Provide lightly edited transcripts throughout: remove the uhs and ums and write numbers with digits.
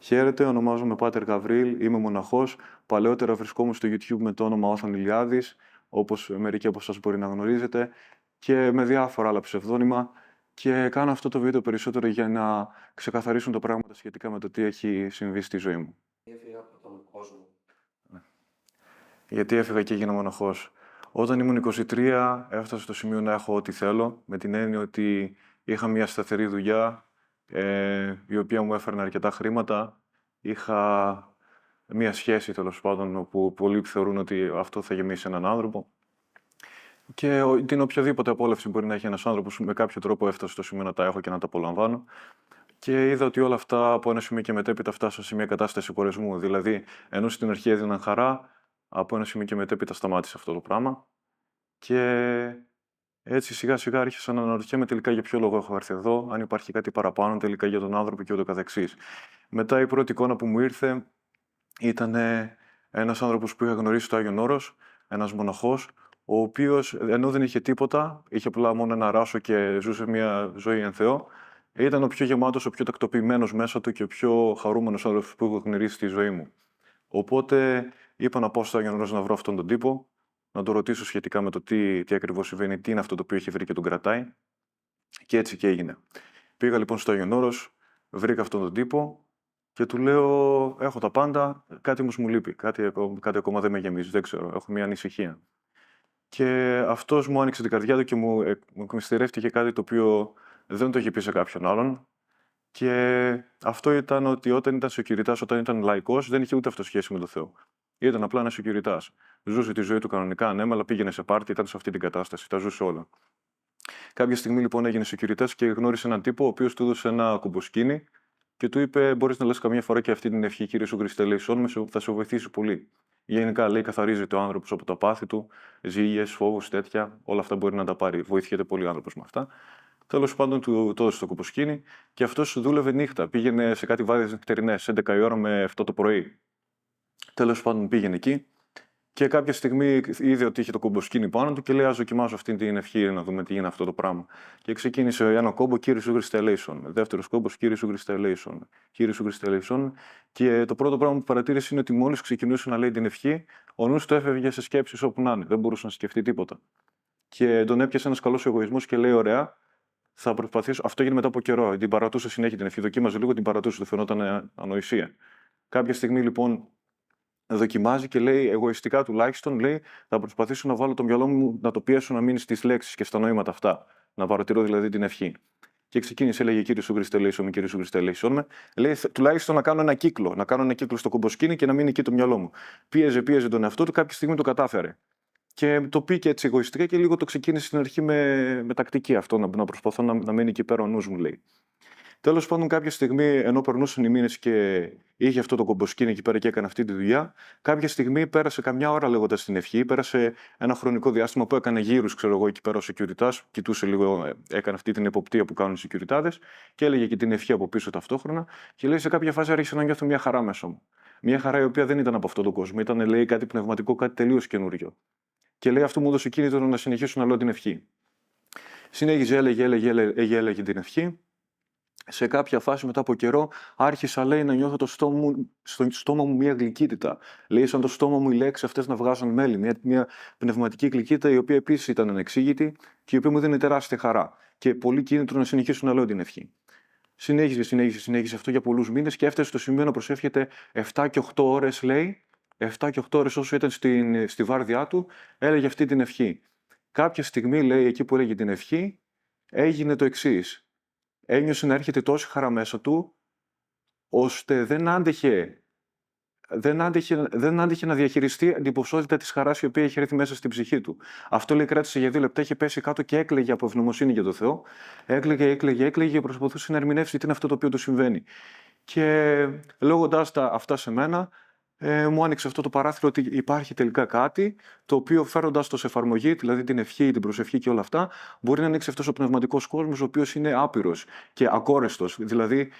Χαίρετε, ονομάζομαι Πάτερ Γαβρίλ, είμαι μοναχός. Παλαιότερα βρισκόμουν στο YouTube με το όνομα Όθων Ηλιάδης, όπως μερικοί από εσάς μπορεί να γνωρίζετε, και με διάφορα άλλα ψευδόνυμα. Και κάνω αυτό το βίντεο περισσότερο για να ξεκαθαρίσουν τα πράγματα σχετικά με το τι έχει συμβεί στη ζωή μου. Έφυγα από τον κόσμο. Γιατί έφυγα και έγινα μοναχός. Όταν ήμουν 23, έφτασα στο σημείο να έχω ό,τι θέλω, με την έννοια ότι είχα μια σταθερή δουλειά, η οποία μου έφερνε αρκετά χρήματα. Είχα μια σχέση, τέλος πάντων, όπου πολλοί θεωρούν ότι αυτό θα γεμίσει έναν άνθρωπο. Και την οποιαδήποτε απόλαυση μπορεί να έχει ένας άνθρωπος, με κάποιο τρόπο έφτασε στο σημείο να τα έχω και να τα απολαμβάνω. Και είδα ότι όλα αυτά από ένα σημείο και μετέπειτα φτάσαν σε μια κατάσταση κορεσμού. Δηλαδή, ενώ στην αρχή έδιναν χαρά, από ένα σημείο και μετέπειτα σταμάτησε αυτό το πράγμα. Και έτσι σιγά σιγά άρχισα να αναρωτιέμαι τελικά για ποιο λόγο έχω έρθει εδώ, αν υπάρχει κάτι παραπάνω τελικά για τον άνθρωπο και ούτω καθεξής. Μετά η πρώτη εικόνα που μου ήρθε ήταν ένας άνθρωπος που είχα γνωρίσει στο Άγιον Όρος, ένας μοναχός, ο οποίος ενώ δεν είχε τίποτα, είχε απλά μόνο ένα ράσο και ζούσε μια ζωή εν Θεό, ήταν ο πιο γεμάτος, ο πιο τακτοποιημένος μέσα του και ο πιο χαρούμενος άνθρωπος που έχω γνωρίσει στη ζωή μου. Οπότε είπα να πάω στο Άγιον Όρος να βρω αυτόν τον τύπο, να τον ρωτήσω σχετικά με το τι ακριβώς συμβαίνει, τι είναι αυτό το οποίο έχει βρει και τον κρατάει. Και έτσι και έγινε. Πήγα λοιπόν στο Άγιον Όρος, βρήκα αυτόν τον τύπο και του λέω: έχω τα πάντα, κάτι όμως μου λείπει. Κάτι ακόμα δεν με γεμίζει, δεν ξέρω. Έχω μια ανησυχία. Και αυτός μου άνοιξε την καρδιά του και μου εκμυστηρεύτηκε κάτι το οποίο δεν το είχε πει σε κάποιον άλλον. Και αυτό ήταν ότι όταν ήταν σοκιουριτάς, όταν ήταν λαϊκός, δεν είχε ούτε αυτό σχέση με τον Θεό. Ήταν απλά ένα σοκιουριτάς. Ζούσε τη ζωή του κανονικά, ναι, αλλά πήγαινε σε πάρτι, ήταν σε αυτή την κατάσταση, τα ζούσε όλα. Κάποια στιγμή λοιπόν έγινε σοκιουριτάς και γνώρισε έναν τύπο, ο οποίος του έδωσε ένα κουμποσκίνη και του είπε: μπορείς να λες καμιά φορά και αυτή την ευχή, Κύριε Σου Χριστέ, λέει, θα σε βοηθήσει πολύ. Γενικά, λέει, καθαρίζεται ο άνθρωπος από τα πάθη του, ζύγες, φόβους, τέτοια. Όλα αυτά μπορεί να τα πάρει. Βοηθιέται πολύ ο άνθρωπος με αυτά. Τέλος πάντων, του το έδωσε το κουμποσκίνη και αυτός δούλευε νύχτα. Πήγαινε σε κάτι βάδιες νυχτερινές, 11 η ώρα με 7 το πρωί. Τέλος πάντων, πήγαινε εκεί. Και κάποια στιγμή είδε ότι είχε το κομποσκίνη πάνω του και λέει: ας δοκιμάσω αυτή την ευχή να δούμε τι είναι αυτό το πράγμα. Και ξεκίνησε ένα κόμπο, Κύριε Σου Χριστέ ελέησον. Δεύτερος κόμπος, Κύριε Σου Χριστέ ελέησον. Κύριε Σου Χριστέ ελέησον. Και το πρώτο πράγμα που παρατήρησε είναι ότι μόλις ξεκινούσε να λέει την ευχή, ο νους του έφευγε σε σκέψεις όπου να είναι. Δεν μπορούσε να σκεφτεί τίποτα. Και τον έπιασε ένας καλός εγωισμός και λέει: ωραία, θα προσπαθήσω. Αυτό έγινε μετά από καιρό. Την παρατούσε συνέχεια την ευχή. Δοκίμαζε λίγο, την παρατούσε. Του φαινόταν ανοησία. Κάποια στιγμή λοιπόν δοκιμάζει και λέει, εγωιστικά τουλάχιστον, λέει, θα προσπαθήσω να βάλω το μυαλό μου να το πιέσω να μείνει στις λέξεις και στα νοήματα αυτά. Να παρατηρώ δηλαδή την ευχή. Και ξεκίνησε, έλεγε: Κύριε Σου Χριστέ, ελέησον με, Κύριε Σου Χριστέ, ελέησον με. Λέει, τουλάχιστον να κάνω ένα κύκλο. Να κάνω ένα κύκλο στο κομποσκίνη και να μείνει εκεί το μυαλό μου. Πίεζε τον εαυτό του, κάποια στιγμή το κατάφερε. Και το πήγε έτσι εγωιστικά και λίγο το ξεκίνησε στην αρχή με τακτική αυτό, να προσπαθώ να μείνει εκεί πέρα ο νους μου, λέει. Τέλος πάντων, κάποια στιγμή, ενώ περνούσαν οι μήνες και είχε αυτό το κομποσκίνη εκεί πέρα και έκανε αυτή τη δουλειά, κάποια στιγμή πέρασε καμιά ώρα λέγοντας την ευχή, πέρασε ένα χρονικό διάστημα που έκανε γύρους, ξέρω εγώ, εκεί πέρα ο σεκιουριτάς, κοιτούσε λίγο, έκανε αυτή την εποπτεία που κάνουν οι σεκιουριτάδες και έλεγε και την ευχή από πίσω ταυτόχρονα. Και λέει: σε κάποια φάση άρχισε να νιώθω μια χαρά μέσα μου. Μια χαρά η οποία δεν ήταν από αυτόν τον κόσμο, ήταν, λέει, κάτι πνευματικό, κάτι τελείως καινούριο. Και λέει: αυτό μου έδωσε κίνητρο να συνεχίσω να λέω την ευχή. Συνέχιζε, έλεγε την ευχή. Σε κάποια φάση μετά από καιρό άρχισα, λέει, να νιώθω στο στόμα μου μια γλυκύτητα. Λέει, σαν το στόμα μου οι λέξεις αυτές να βγάζουν μέλι. Μια πνευματική γλυκύτητα η οποία επίσης ήταν ανεξήγητη και η οποία μου δίνει τεράστια χαρά. Και πολύ κίνητρο να συνεχίσω να λέω την ευχή. Συνέχισε αυτό για πολλούς μήνες και έφτασε στο σημείο να προσεύχεται 7 και 8 ώρες, λέει. 7 και 8 ώρες όσο ήταν στη βάρδιά του, έλεγε αυτή την ευχή. Κάποια στιγμή, λέει, εκεί που έλεγε την ευχή, έγινε το εξής. Ένιωσε να έρχεται τόση χαρά μέσα του, ώστε δεν άντεχε να διαχειριστεί την ποσότητα της χαράς η οποία είχε έρθει μέσα στην ψυχή του. Αυτό, λέει, κράτησε για 2 λεπτά, είχε πέσει κάτω και έκλαιγε από ευγνωμοσύνη για τον Θεό. Έκλαιγε και προσπαθούσε να ερμηνεύσει τι είναι αυτό το οποίο του συμβαίνει. Και λέγοντας αυτά σε μένα, μου άνοιξε αυτό το παράθυρο ότι υπάρχει τελικά κάτι το οποίο, φέροντας το σε εφαρμογή, δηλαδή την ευχή, την προσευχή και όλα αυτά, μπορεί να ανοίξει αυτός ο πνευματικός κόσμος, ο οποίος είναι άπειρος και ακόρεστος. Δηλαδή,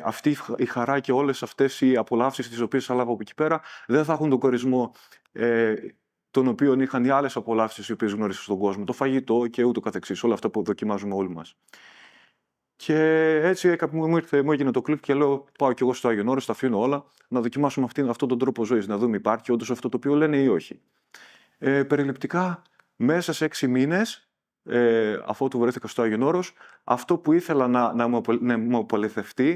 αυτή η χαρά και όλες αυτές οι απολαύσεις τις οποίες θα λάβω από εκεί πέρα δεν θα έχουν τον κορισμό τον οποίο είχαν οι άλλες απολαύσεις οι οποίες γνώρισα στον κόσμο, το φαγητό και ούτω καθεξής, όλα αυτά που δοκιμάζουμε όλοι μας. Και έτσι μου έγινε το κλικ και λέω: πάω κι εγώ στο Άγιον Όρος, τα αφήνω όλα, να δοκιμάσουμε αυτόν τον τρόπο ζωής, να δούμε υπάρχει όντως αυτό το οποίο λένε ή όχι. Περιληπτικά, μέσα σε 6 μήνες, αφού του βρέθηκα στο Άγιον Όρος, αυτό που ήθελα να μου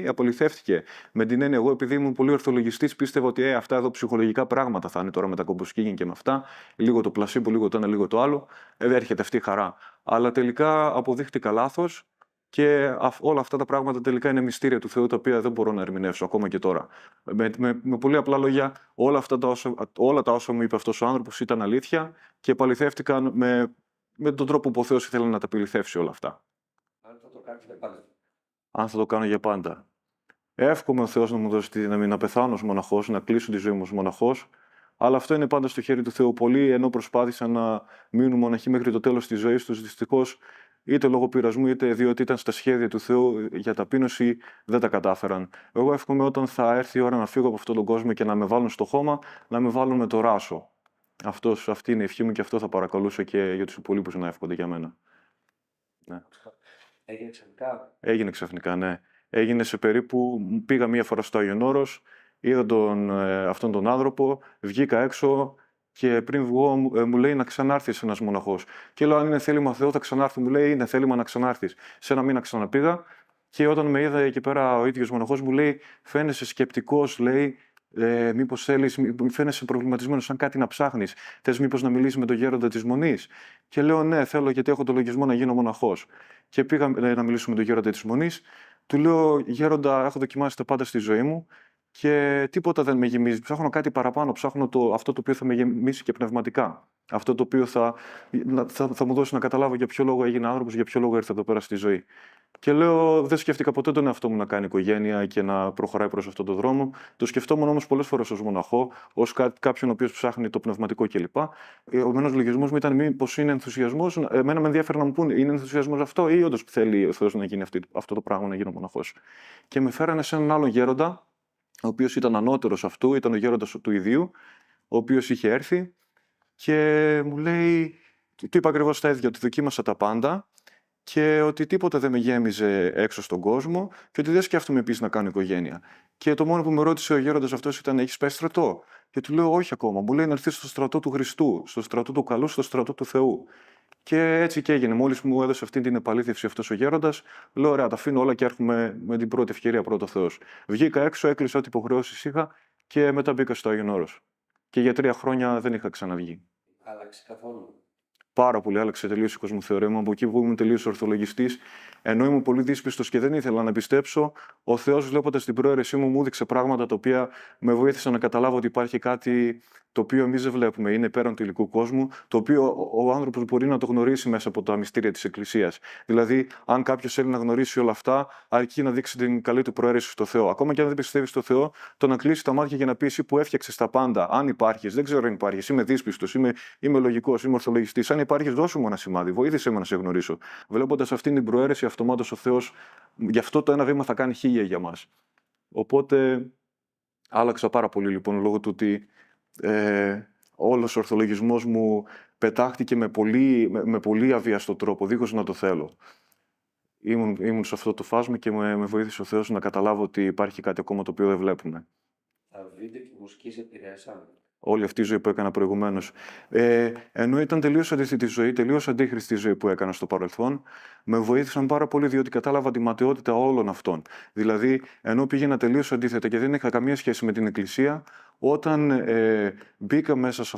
απολυθεύτηκε. Με την έννοια, εγώ επειδή ήμουν πολύ ορθολογιστής, πίστευα ότι αυτά εδώ ψυχολογικά πράγματα θα είναι τώρα με τα κομποσκίνη και με αυτά. Λίγο το πλασίμπο, λίγο το ένα, λίγο το άλλο. Έρχεται αυτή η χαρά. Αλλά τελικά αποδείχτηκα λάθος. Και όλα αυτά τα πράγματα τελικά είναι μυστήρια του Θεού, τα οποία δεν μπορώ να ερμηνεύσω ακόμα και τώρα. Με πολύ απλά λόγια, όλα τα όσα μου είπε αυτός ο άνθρωπος ήταν αλήθεια και επαληθεύτηκαν με τον τρόπο που ο Θεός ήθελε να τα επαληθεύσει όλα αυτά. Αν θα το κάνεις για πάντα. Αν θα το κάνω για πάντα. Εύχομαι ο Θεός να μου δώσει τη δύναμη να πεθάνω ως μοναχός, να κλείσω τη ζωή μου ως μοναχός. Αλλά αυτό είναι πάντα στο χέρι του Θεού. Πολλοί, ενώ προσπάθησαν να μείνουν μοναχοί μέχρι το τέλος της ζωής τους, δυστυχώς, είτε λόγω πειρασμού, είτε διότι ήταν στα σχέδια του Θεού για ταπείνωση, δεν τα κατάφεραν. Εγώ εύχομαι όταν θα έρθει η ώρα να φύγω από αυτόν τον κόσμο και να με βάλουν στο χώμα, να με βάλουν με το ράσο. Αυτή είναι η ευχή μου και αυτό θα παρακαλούσα και για τους υπολείπους να εύχονται για μένα. Ναι. Έγινε ξαφνικά. Έγινε ξαφνικά, ναι. Έγινε σε περίπου. Πήγα μία φορά στο Άγιον Όρος, είδα αυτόν τον άνθρωπο, βγήκα έξω. Και πριν βγω, μου λέει να ξανάρθεις ένας μοναχός. Και λέω: αν είναι θέλημα Θεό, θα ξανάρθει. Μου λέει: είναι θέλημα να ξανάρθεις. Σε ένα μήνα ξαναπήγα. Και όταν με είδα εκεί πέρα ο ίδιος μοναχός, μου λέει: φαίνεσαι σκεπτικός, λέει. Μήπως φαίνεσαι προβληματισμένος, σαν κάτι να ψάχνεις. Θες μήπως να μιλήσεις με τον γέροντα της Μονής? Και λέω: ναι, θέλω, γιατί έχω το λογισμό να γίνω μοναχός. Και πήγα να μιλήσω με τον γέροντα της Μονής. Του λέω: γέροντα, έχω δοκιμάσει τα πάντα στη ζωή μου. Και τίποτα δεν με γεμίζει. Ψάχνω κάτι παραπάνω. Ψάχνω αυτό το οποίο θα με γεμίσει και πνευματικά. Αυτό το οποίο θα μου δώσει να καταλάβω για ποιο λόγο έγινε άνθρωπος, για ποιο λόγο ήρθα εδώ πέρα στη ζωή. Και λέω: δεν σκέφτηκα ποτέ τον εαυτό μου να κάνει οικογένεια και να προχωράει προς αυτόν τον δρόμο. Το σκεφτόμουν όμως πολλές φορές ως μοναχό, ως κάποιον ο οποίος ψάχνει το πνευματικό κλπ. Ο μένος λογισμός μου ήταν μήπως είναι ενθουσιασμός. Εμένα με ενδιαφέρει να μου πούνε: είναι ενθουσιασμός αυτό, ή όντως θέλει ο Θεός να γίνει αυτό το πράγμα, να γίνω μοναχός? Και με φέρανε σε έναν άλλον γέροντα, ο οποίος ήταν ανώτερος αυτού, ήταν ο γέροντας του ιδίου, ο οποίος είχε έρθει και μου λέει, του είπα ακριβώς τα ίδια, ότι δοκίμασα τα πάντα και ότι τίποτα δεν με γέμιζε έξω στον κόσμο και ότι δεν σκέφτομαι επίσης να κάνω οικογένεια. Και το μόνο που με ρώτησε ο γέροντας αυτός ήταν: έχεις πάει στρατό? Και του λέω: όχι ακόμα. Μου λέει να έρθεις στο στρατό του Χριστού, στο στρατό του καλού, στο στρατό του Θεού. Και έτσι και έγινε. Μόλις μου έδωσε αυτή την επαλήθευση αυτός ο γέροντας, λέω: ωραία, τα αφήνω όλα και έρχομαι με την πρώτη ευκαιρία πρώτο Θεός. Βγήκα έξω, έκλεισα ό,τι υποχρεώσεις είχα και μετά μπήκα στο Άγιον Όρος. Και για 3 χρόνια δεν είχα ξαναβγεί. Άλλαξε καθόλου. Πάρα πολύ, άλλαξε τελείως η κοσμοθεωρία μου. Από εκεί που ήμουν τελείως ορθολογιστής, ενώ ήμουν πολύ δύσπιστος και δεν ήθελα να πιστέψω, ο Θεός, βλέποντας την προαίρεσή μου, μου έδειξε πράγματα τα οποία με βοήθησαν να καταλάβω ότι υπάρχει κάτι το οποίο εμείς δεν βλέπουμε. Είναι πέραν του υλικού κόσμου, το οποίο ο άνθρωπος μπορεί να το γνωρίσει μέσα από τα μυστήρια της Εκκλησίας. Δηλαδή, αν κάποιος θέλει να γνωρίσει όλα αυτά, αρκεί να δείξει την καλή του προαίρεση στο Θεό. Ακόμα και αν δεν πιστεύει στο Θεό, το να κλείσει τα μάτια και να πει: εσύ που έφτιαξες τα πάντα, αν υπάρχεις, δεν ξέρω αν υπάρχεις, είμαι δύσπιστος, είμαι λογικός, είμαι ορθολογιστής. Αν υπάρχεις, δώσου μου ένα σημάδι, βοήθησε με να σε γνωρίσω. Βλέποντας αυτήν την προαίρεση, αυτομάτως ο Θεός, γι' αυτό το ένα βήμα θα κάνει 1000 για μας. Οπότε άλλαξα πάρα πολύ λοιπόν, λόγω του ότι όλος ο ορθολογισμός μου πετάχτηκε με πολύ αβίαστο τρόπο, δίχως να το θέλω. Ήμουν σε αυτό το φάσμα και με βοήθησε ο Θεός να καταλάβω ότι υπάρχει κάτι ακόμα το οποίο δεν βλέπουμε. Τα βίντεο και η μουσική σε επηρέασαν. Όλη αυτή η ζωή που έκανα προηγουμένως. Ενώ ήταν τελείως αντίθετη ζωή, τελείως αντίχρηστη ζωή που έκανα στο παρελθόν, με βοήθησαν πάρα πολύ διότι κατάλαβα τη ματαιότητα όλων αυτών. Δηλαδή, ενώ πήγαινα τελείως αντίθετα και δεν είχα καμία σχέση με την Εκκλησία, όταν μπήκα μέσα σε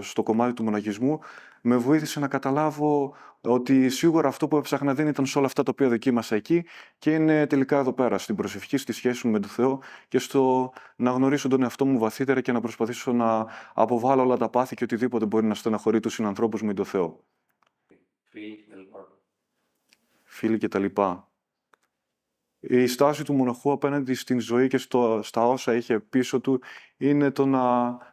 στο κομμάτι του μοναχισμού, με βοήθησε να καταλάβω ότι σίγουρα αυτό που έψαχνα δεν ήταν σε όλα αυτά τα οποία δοκίμασα εκεί και είναι τελικά εδώ πέρα, στην προσευχή, στη σχέση μου με τον Θεό και στο να γνωρίσω τον εαυτό μου βαθύτερα και να προσπαθήσω να αποβάλω όλα τα πάθη και οτιδήποτε μπορεί να στεναχωρεί τους συνανθρώπους με τον Θεό. Φίλοι και τα λοιπά. Η στάση του μοναχού απέναντι στην ζωή και στα όσα είχε πίσω του είναι το να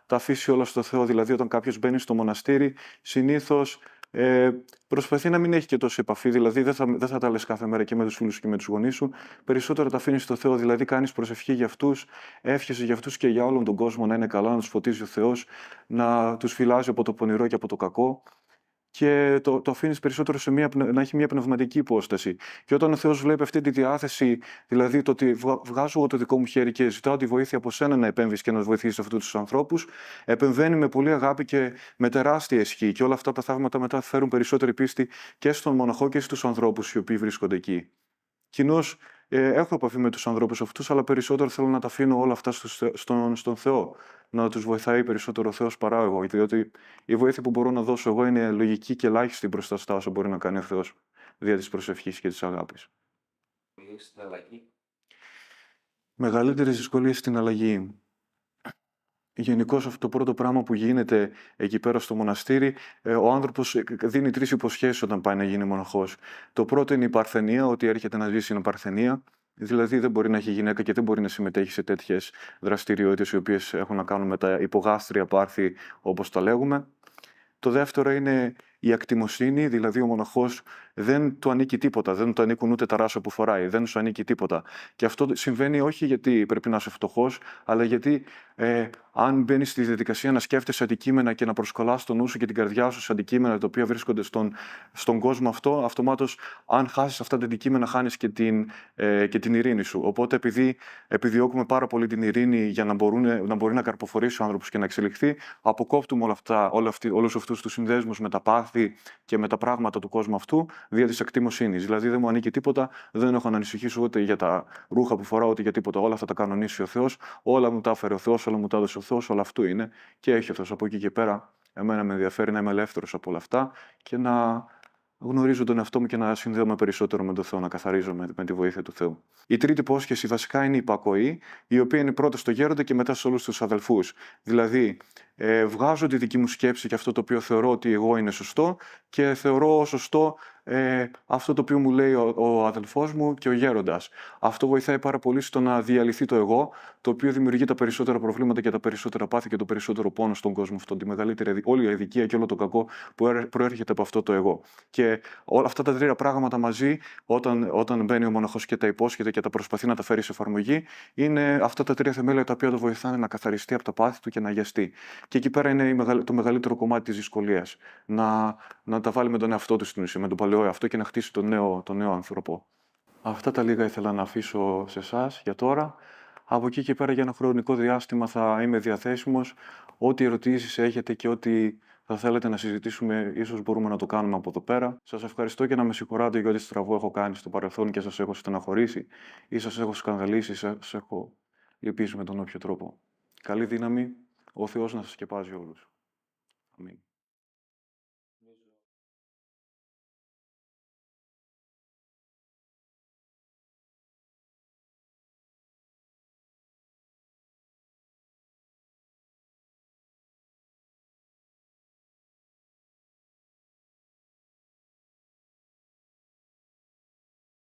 τα αφήσει όλα στο Θεό. Δηλαδή, όταν κάποιος μπαίνει στο μοναστήρι, συνήθως προσπαθεί να μην έχει και τόση επαφή. Δηλαδή, δεν θα τα λες κάθε μέρα και με τους φίλους και με τους γονείς σου. Περισσότερο τα αφήνεις στο Θεό. Δηλαδή, κάνεις προσευχή για αυτούς, εύχεσαι για αυτούς και για όλον τον κόσμο να είναι καλά, να τους φωτίζει ο Θεός, να τους φυλάζει από το πονηρό και από το κακό. και το αφήνεις περισσότερο σε να έχει μια πνευματική υπόσταση. Και όταν ο Θεός βλέπει αυτή τη διάθεση, δηλαδή το ότι βγάζω εγώ το δικό μου χέρι και ζητάω τη βοήθεια από σένα να επέμβεις και να βοηθήσεις αυτούς τους ανθρώπους, επεμβαίνει με πολύ αγάπη και με τεράστια ισχύ. Και όλα αυτά τα θαύματα μετά φέρουν περισσότερη πίστη και στον μοναχό και στους ανθρώπους οι οποίοι βρίσκονται εκεί. Κοινώς έχω επαφή με τους ανθρώπους αυτούς, αλλά περισσότερο θέλω να τα αφήνω όλα αυτά στον Θεό. Να τους βοηθάει περισσότερο ο Θεός παρά εγώ. Διότι η βοήθεια που μπορώ να δώσω εγώ είναι λογική και ελάχιστη μπροστά στα όσα μπορεί να κάνει ο Θεός δια της προσευχής και της αγάπης. Στην αλλαγή. Μεγαλύτερες δυσκολίες στην αλλαγή. Γενικώς αυτό το πρώτο πράγμα που γίνεται εκεί πέρα στο μοναστήρι, ο άνθρωπος δίνει 3 υποσχέσεις όταν πάει να γίνει μοναχός. Το πρώτο είναι η παρθενία, ότι έρχεται να ζήσει στην παρθενία. Δηλαδή δεν μπορεί να έχει γυναίκα και δεν μπορεί να συμμετέχει σε τέτοιες δραστηριότητες οι οποίες έχουν να κάνουν με τα υπογάστρια πάρθη, όπως τα λέγουμε. Το δεύτερο είναι η ακτιμοσύνη, δηλαδή ο μοναχός δεν του ανήκει τίποτα, δεν του ανήκουν ούτε τα ράσο που φοράει, δεν σου ανήκει τίποτα. Και αυτό συμβαίνει όχι γιατί πρέπει να είσαι φτωχός, αλλά γιατί αν μπαίνει στη διαδικασία να σκέφτεσαι αντικείμενα και να προσκολάς τον νου σου και την καρδιά σου σε αντικείμενα τα οποία βρίσκονται στον κόσμο αυτό, αυτομάτως αν χάσεις αυτά τα αντικείμενα χάνεις και την ειρήνη σου. Οπότε επειδή επιδιώκουμε πάρα πολύ την ειρήνη για να μπορεί να καρποφορήσει ο άνθρωπος και να εξελιχθεί, αποκόπτουμε όλους αυτούς τους συνδέσμους με τα πάθη και με τα πράγματα του κόσμου αυτού δια της ακτιμοσύνης. Δηλαδή δεν μου ανήκει τίποτα, δεν έχω να ανησυχήσω ούτε για τα ρούχα που φοράω, ούτε για τίποτα. Όλα αυτά τα κανονίσει ο Θεός, όλα μου τα έφερε ο Θεός, όλα μου τα έδωσε ο Θεός, όλο αυτό είναι και έχει ο Θεός. Από εκεί και πέρα, εμένα με ενδιαφέρει να είμαι ελεύθερος από όλα αυτά και να γνωρίζω τον εαυτό μου και να συνδέομαι περισσότερο με τον Θεό, να καθαρίζομαι με τη βοήθεια του Θεού. Η τρίτη υπόσχεση βασικά είναι η υπακοή, η οποία είναι πρώτα στο γέροντα και μετά σε όλους τους αδελφούς. Δηλαδή, βγάζω τη δική μου σκέψη και αυτό το οποίο θεωρώ ότι εγώ είναι σωστό και θεωρώ σωστό αυτό το οποίο μου λέει ο αδελφός μου και ο γέροντας. Αυτό βοηθάει πάρα πολύ στο να διαλυθεί το εγώ, το οποίο δημιουργεί τα περισσότερα προβλήματα και τα περισσότερα πάθη και το περισσότερο πόνο στον κόσμο αυτό. Όλη η αδικία και όλο το κακό που προέρχεται από αυτό το εγώ. Και όλα αυτά τα τρία πράγματα μαζί, όταν μπαίνει ο μοναχός και τα υπόσχεται και τα προσπαθεί να τα φέρει σε εφαρμογή, είναι αυτά τα τρία θεμέλια τα οποία το βοηθάνε να καθαριστεί από τα πάθη του και να αγιαστεί. Και εκεί πέρα είναι το μεγαλύτερο κομμάτι της δυσκολίας. Να τα βάλει με τον εαυτό του στην ουσία, με τον παλαιό εαυτό και να χτίσει τον νέο άνθρωπο. Αυτά τα λίγα ήθελα να αφήσω σε εσάς για τώρα. Από εκεί και πέρα για ένα χρονικό διάστημα θα είμαι διαθέσιμος. Ό,τι ερωτήσεις έχετε και ό,τι θα θέλετε να συζητήσουμε, ίσως μπορούμε να το κάνουμε από εδώ πέρα. Σας ευχαριστώ και να με συγχωράτε για ό,τι στραβό έχω κάνει στο παρελθόν και σας έχω στεναχωρήσει ή σας έχω σκανδαλίσει ή σας έχω λυπήσει με τον όποιο τρόπο. Καλή δύναμη, ο Θεός να σας σκεπάζει όλους. Αμήν.